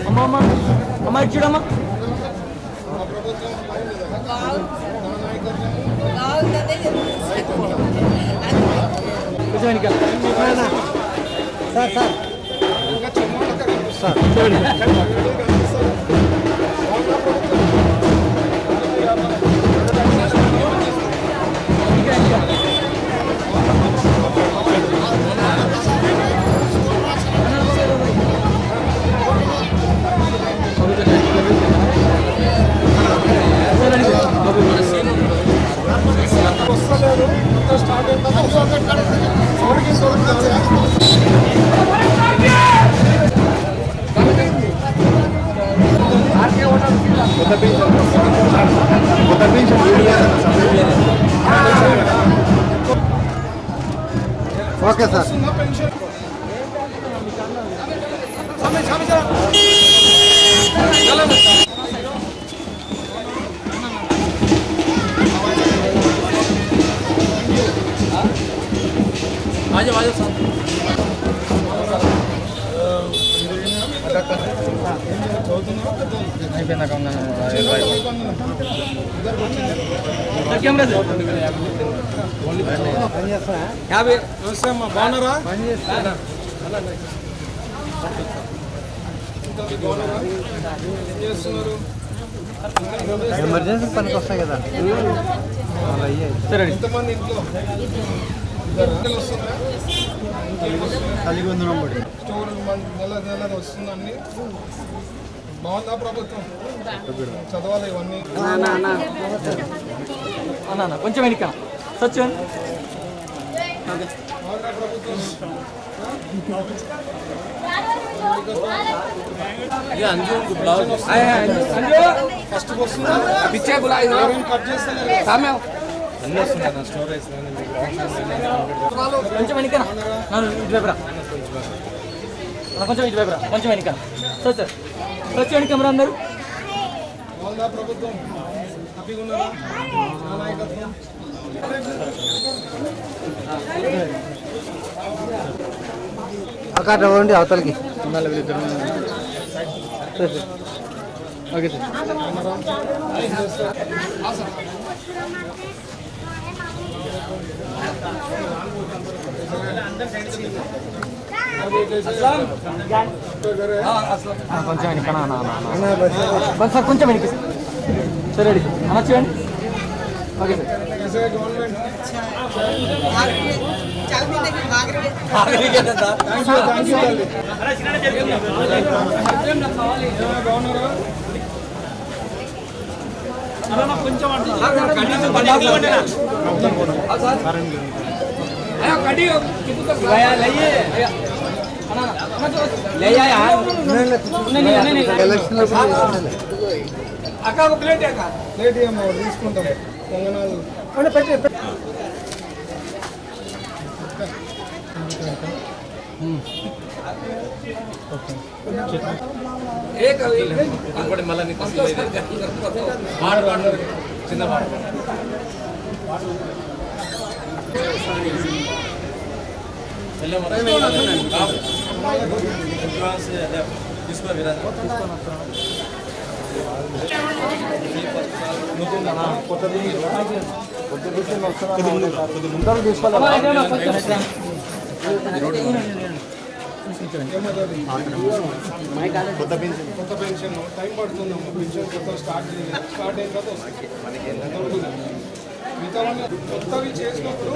అమ్మమ్మ అమ్మ చూడమ్మా కొంచెం వెనక సార్ సార్ చూడండి ఓకే సార్ బాగున్నారా ఎమర్జెన్సీ పనికి వస్తాయి కదా కలిగి ఉంది స్టోర్ నెల వస్తుందండి. బాగుందా ప్రభుత్వం? చదవాలి ఇవన్నీ. కొంచెం వెనుక సత్యం ఫస్ట్ కొంచెం వెనుక ఇటువైపురా కొంచెం ఇటువైపురా కొంచెం వెనుక సార్ సార్ వచ్చి వెనుక కెమెరా అందరూ అక్కడ ఇవ్వండి అవతలకి ఓకే సార్ కొంచెం వెనక సార్ కొంచెం వెనక సార్ రెడీ అన్న చూడండి ఓకే సార్ కొంచెం అక్క ఒక ప్లేట్ ప్లేట్ తీసుకుంటాం మళ్ళీ చిన్న కొత్త పెన్షన్ టైం పడుతుందమ్మా. పెన్షన్ కొత్త స్టార్ట్ అయిన తర్వాత మిగతా కొత్తవి చేసినప్పుడు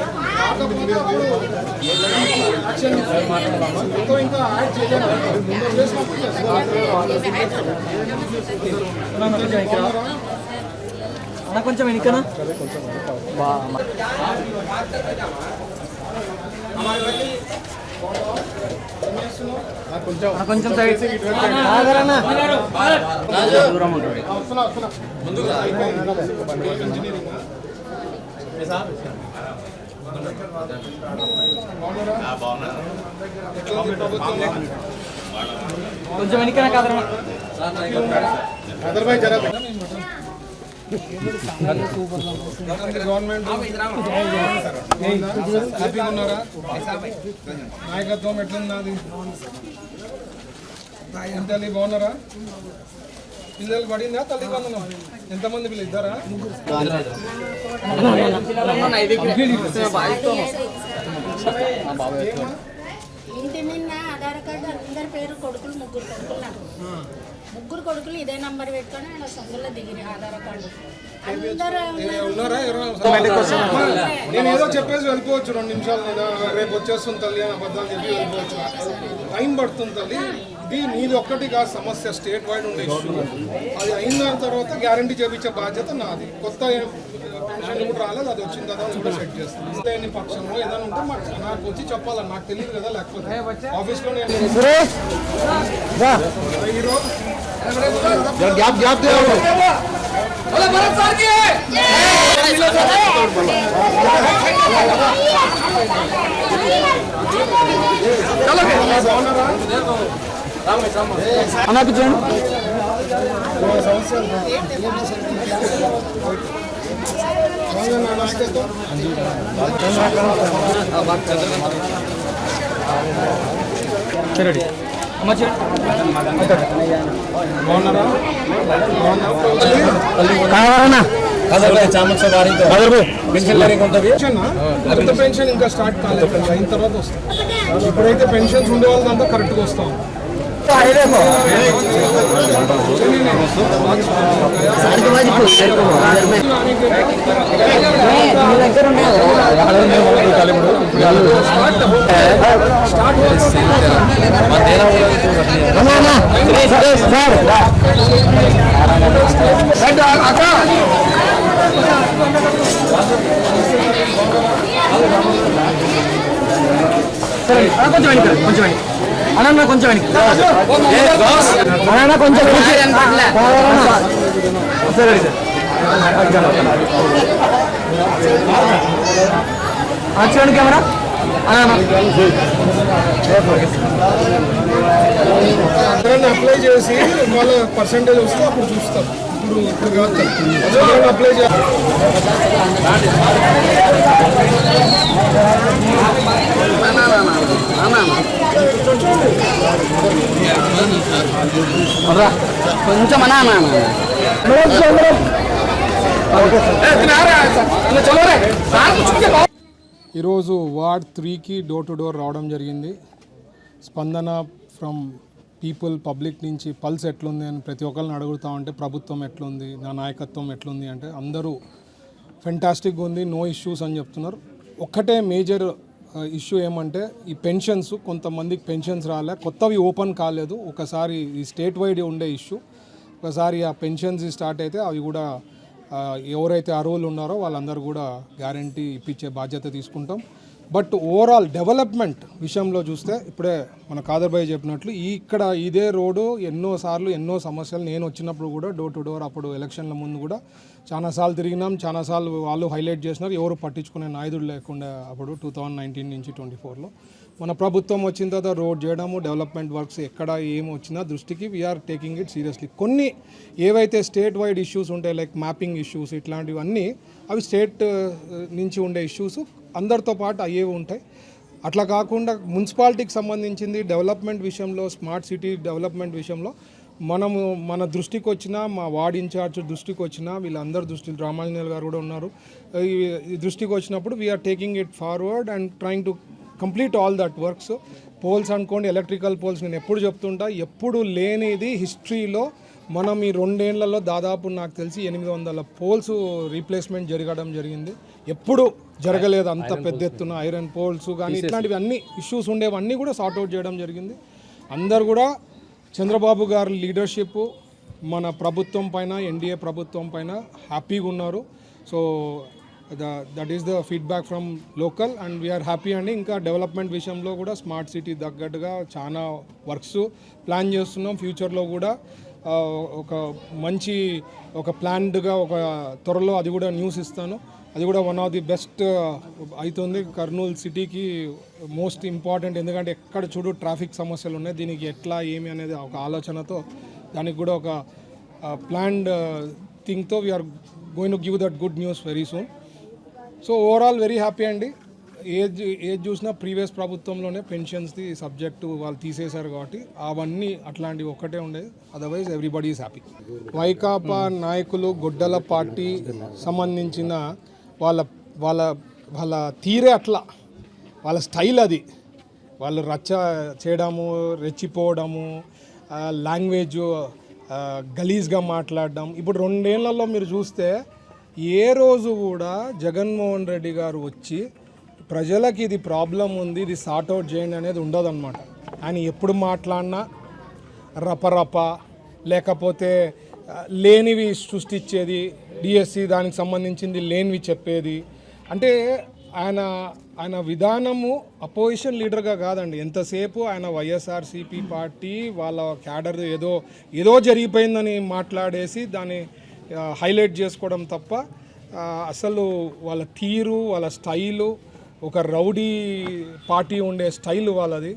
ఇంకా యాడ్ చేయలేదు. కొంచెం వెనుకనా కొంచెం దూరం ఉంటుంది. కొంచెం వెనక కాదరమా గవర్నమెంట్ హ్యాపీగా ఉన్నారా? నాయకత్వం ఎట్లున్నది? ఎంత బాగున్నారా? పిల్లలు పడిందా? తల్లి వందనం ఎంతమంది పిల్లలు? ఇద్దరా? ఇంటి నిన్న ఆధార్ కార్డు అందరి పేరు కొడుకులు ముగ్గురు కొడుకులు ఇదే నంబర్ పెట్టుకొని ఆయన సొంతలో దిగిరి ఆధార్ కార్డు ఉన్నారా? నేను ఏదో చెప్పేసి వెళ్ళిపోవచ్చు 2 నిమిషాలు. నేను రేపు వచ్చేస్తుంది తల్లి అని అబద్ధాలు చెప్పి వెళ్ళిపోవచ్చు. టైం పడుతుంది తల్లి. ఇది నీది ఒక్కటి కాదు సమస్య, స్టేట్ వైడ్ ఉండే ఇష్యూ. అది అయిన తర్వాత గ్యారంటీ చేయించే బాధ్యత నాది. కొత్త పెన్షన్ కూడా రాలేదు, అది వచ్చిన తర్వాత కూడా సెట్ చేస్తాను. లేని పక్షంలో ఏదైనా ఉంటే నాకు వచ్చి చెప్పాలని నాకు తెలియదు కదా. లేకపోతే ఆఫీస్లో నేను అన్నకు చూడండి సరే అమ్మ బాగున్నారా? పెన్షన్ ఇంకా స్టార్ట్ కాలేదు, అయిన తర్వాత వస్తాం. ఇప్పుడైతే పెన్షన్స్ ఉండే వాళ్ళంతా కరెక్ట్గా వస్తాం. కొంచెం వెనక కొంచెం వెనక అన్న కొంచెం వెనక కొంచెం సరే చూడండి కెమెరా అప్లై చేసి వాళ్ళ పర్సంటేజ్ వస్తే అప్పుడు చూస్తాం. ఇప్పుడు కాదు అప్లై చేయాలి. కొంచెం ఈరోజు వార్డ్ 3కి డోర్ టు డోర్ రావడం జరిగింది. స్పందన ఫ్రమ్ పీపుల్ పబ్లిక్ నుంచి పల్స్ ఎట్లుంది అని ప్రతి ఒక్కరిని అడుగుతూ ఉంటే ప్రభుత్వం ఎట్లుంది, నా నాయకత్వం ఎట్లుంది అంటే అందరూ ఫెంటాస్టిక్గా ఉంది, నో ఇష్యూస్ అని చెప్తున్నారు. ఒక్కటే మేజర్ ఇష్యూ ఏమంటే ఈ పెన్షన్స్, కొంతమందికి పెన్షన్స్ రాలే, కొత్తవి ఓపెన్ కాలేదు. ఒకసారి ఈ స్టేట్ వైడ్ ఉండే ఇష్యూ, ఒకసారి ఆ పెన్షన్స్ స్టార్ట్ అయితే అవి కూడా ఎవరైతే అర్హులు ఉన్నారో వాళ్ళందరూ కూడా గ్యారంటీ ఇప్పించే బాధ్యత తీసుకుంటాం. బట్ ఓవరాల్ డెవలప్మెంట్ విషయంలో చూస్తే ఇప్పుడే మన కాదర్ భాయ్ చెప్పినట్లు ఇక్కడ ఇదే రోడ్డు ఎన్నోసార్లు ఎన్నో సమస్యలు నేను వచ్చినప్పుడు కూడా డోర్ టు డోర్ అప్పుడు ఎలక్షన్ల ముందు కూడా చాలాసార్లు తిరిగినాం, చాలాసార్లు వాళ్ళు హైలైట్ చేసినారు, ఎవరు పట్టించుకునే నాయకుడు లేకుండా అప్పుడు 2019 నుంచి 24లో మన ప్రభుత్వం వచ్చిన తర్వాత రోడ్ చేయడము, డెవలప్మెంట్ వర్క్స్ ఎక్కడ ఏమి వచ్చినా దృష్టికి వీఆర్ టేకింగ్ ఇట్ సీరియస్లీ. కొన్ని ఏవైతే స్టేట్ వైడ్ ఇష్యూస్ ఉంటాయి లైక్ మ్యాపింగ్ ఇష్యూస్ ఇట్లాంటివన్నీ అవి స్టేట్ నుంచి ఉండే ఇష్యూస్ అందరితో పాటు అయ్యేవి ఉంటాయి. అట్లా కాకుండా మున్సిపాలిటీకి సంబంధించింది డెవలప్మెంట్ విషయంలో, స్మార్ట్ సిటీ డెవలప్మెంట్ విషయంలో మనము మన దృష్టికి వచ్చినా, మా వార్డ్ ఇన్ఛార్జ్ దృష్టికి వచ్చినా, వీళ్ళందరి దృష్టి రామాంజనేయులు గారు కూడా ఉన్నారు, ఈ దృష్టికి వచ్చినప్పుడు we are taking it forward and trying to complete all that works. Poles అనుకోండి, ఎలక్ట్రికల్ పోల్స్ నేను ఎప్పుడు చెప్తుంటా, ఎప్పుడు లేనిది హిస్టరీలో మనం ఈ 2 ఏళ్లలో దాదాపు నాకు తెలిసి 800 పోల్స్ రీప్లేస్మెంట్ జరగడం జరిగింది. ఎప్పుడు జరగలేదు అంత పెద్ద ఎత్తున. ఐరన్ పోల్స్ కానీ ఇట్లాంటివి అన్ని ఇష్యూస్ ఉండేవన్నీ కూడా సార్ట్అవుట్ చేయడం జరిగింది. అందరు కూడా చంద్రబాబు గారి లీడర్షిప్, మన ప్రభుత్వం పైన, ఎన్డీఏ ప్రభుత్వం పైన హ్యాపీగా ఉన్నారు. So that is the feedback from local and we are happy అండి. ఇంకా డెవలప్మెంట్ విషయంలో కూడా స్మార్ట్ సిటీ తగ్గట్టుగా చాలా వర్క్స్ ప్లాన్ చేస్తున్నాం. ఫ్యూచర్లో కూడా ఒక మంచి ఒక ప్లాన్డ్గా ఒక త్వరలో అది కూడా న్యూస్ ఇస్తాను. అది కూడా వన్ ఆఫ్ ది బెస్ట్ అవుతుంది. కర్నూలు సిటీకి మోస్ట్ ఇంపార్టెంట్, ఎందుకంటే ఎక్కడ చూడు ట్రాఫిక్ సమస్యలు ఉన్నాయి. దీనికి ఎట్లా ఏమి అనేది ఒక ఆలోచనతో దానికి కూడా ఒక ప్లాన్డ్ థింగ్తో we are going to give that good news very soon. So overall very happy అండి. ఏజ్ చూసినా ప్రీవియస్ ప్రభుత్వంలోనే పెన్షన్స్ది సబ్జెక్టు వాళ్ళు తీసేశారు కాబట్టి అవన్నీ అట్లాంటివి ఒక్కటే ఉండేది. Otherwise everybody is happy. Vaikapa నాయకులు గొడ్డల పార్టీ సంబంధించిన వాళ్ళ వాళ్ళ వాళ్ళ తీరే అట్లా, వాళ్ళ స్టైల్ అది. వాళ్ళు రచ్చ చేయడము, రెచ్చిపోవడము, లాంగ్వేజ్ గలీజ్గా మాట్లాడడం. ఇప్పుడు 2 ఏళ్లలో మీరు చూస్తే ఏ రోజు కూడా జగన్మోహన్ రెడ్డి గారు వచ్చి ప్రజలకి ఇది ప్రాబ్లం ఉంది, ఇది సార్ట్అవుట్ చేయండి అనేది ఉండదన్నమాట. ఆయన ఎప్పుడు మాట్లాడినా రపరప, లేకపోతే లేనివి సృష్టించేది, డిఎస్సి దానికి సంబంధించింది లేనివి చెప్పేది. అంటే ఆయన విధానము అపోజిషన్ లీడర్గా కాదండి. ఎంతసేపు ఆయన వైఎస్ఆర్సీపీ పార్టీ వాళ్ళ క్యాడర్ ఏదో జరిగిపోయిందని మాట్లాడేసి దాన్ని హైలైట్ చేసుకోవడం తప్ప అసలు వాళ్ళ తీరు, వాళ్ళ స్టైలు, ఒక రౌడీ పార్టీ ఉండే స్టైల్ వాళ్ళది.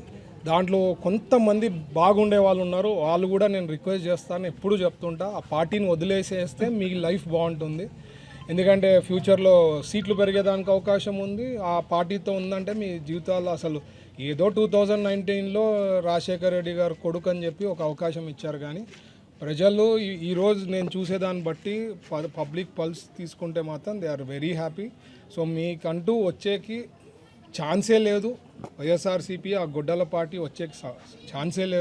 దాంట్లో కొంతమంది బాగుండే వాళ్ళు ఉన్నారు. వాళ్ళు కూడా నేను రిక్వెస్ట్ చేస్తాను, ఎప్పుడు చెప్తుంటా, ఆ పార్టీని వదిలేసేస్తే మీ లైఫ్ బాగుంటుంది. ఎందుకంటే ఫ్యూచర్లో సీట్లు పెరిగేదానికి అవకాశం ఉంది. ఆ పార్టీతో ఉందంటే మీ జీవితాల్లో అసలు ఏదో 2019లో రాజశేఖర రెడ్డి గారు కొడుకు అని చెప్పి ఒక అవకాశం ఇచ్చారు. కానీ ప్రజలు ఈరోజు నేను చూసేదాన్ని బట్టి పబ్లిక్ పల్స్ తీసుకుంటే మాత్రం they are very happy. So మీకంటూ వచ్చేకి ఛాన్సే లేదు. వైఎస్ఆర్సీపీ ఆ గొడ్డల పార్టీ వచ్చే ఛాన్సే లేదు.